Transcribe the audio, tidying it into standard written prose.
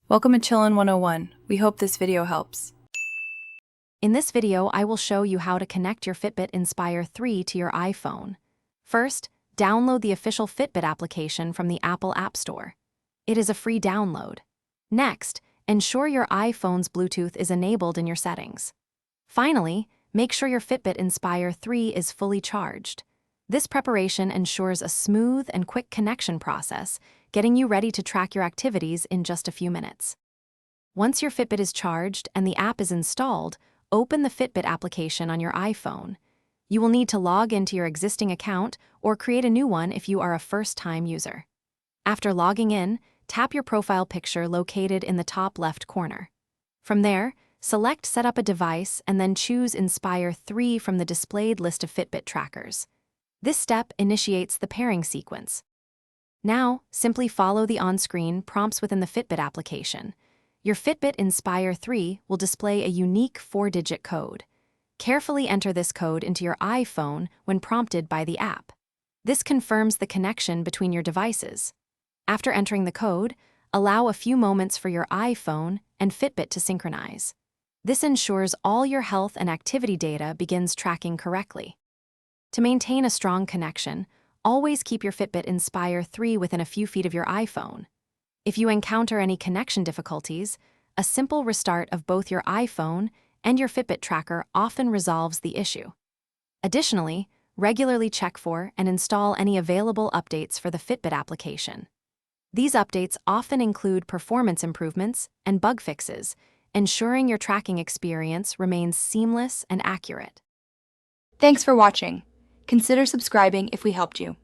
Welcome to Chillin' 101. We hope this video helps. In this video, I will show you how to connect your Fitbit Inspire 3 to your iPhone. First, download the official Fitbit application from the Apple App Store. It is a free download. Next, ensure your iPhone's Bluetooth is enabled in your settings. Finally, make sure your Fitbit Inspire 3 is fully charged. This preparation ensures a smooth and quick connection process, getting you ready to track your activities in just a few minutes. Once your Fitbit is charged and the app is installed, open the Fitbit application on your iPhone. You will need to log into your existing account or create a new one if you are a first-time user. After logging in, tap your profile picture located in the top left corner. From there, select Set up a device and then choose Inspire 3 from the displayed list of Fitbit trackers. This step initiates the pairing sequence. Now, simply follow the on-screen prompts within the Fitbit application. Your Fitbit Inspire 3 will display a unique 4-digit code. Carefully enter this code into your iPhone when prompted by the app. This confirms the connection between your devices. After entering the code, allow a few moments for your iPhone and Fitbit to synchronize. This ensures all your health and activity data begins tracking correctly. To maintain a strong connection, always keep your Fitbit Inspire 3 within a few feet of your iPhone. If you encounter any connection difficulties, a simple restart of both your iPhone and your Fitbit tracker often resolves the issue. Additionally, regularly check for and install any available updates for the Fitbit application. These updates often include performance improvements and bug fixes, ensuring your tracking experience remains seamless and accurate. Thanks for watching. Consider subscribing if we helped you.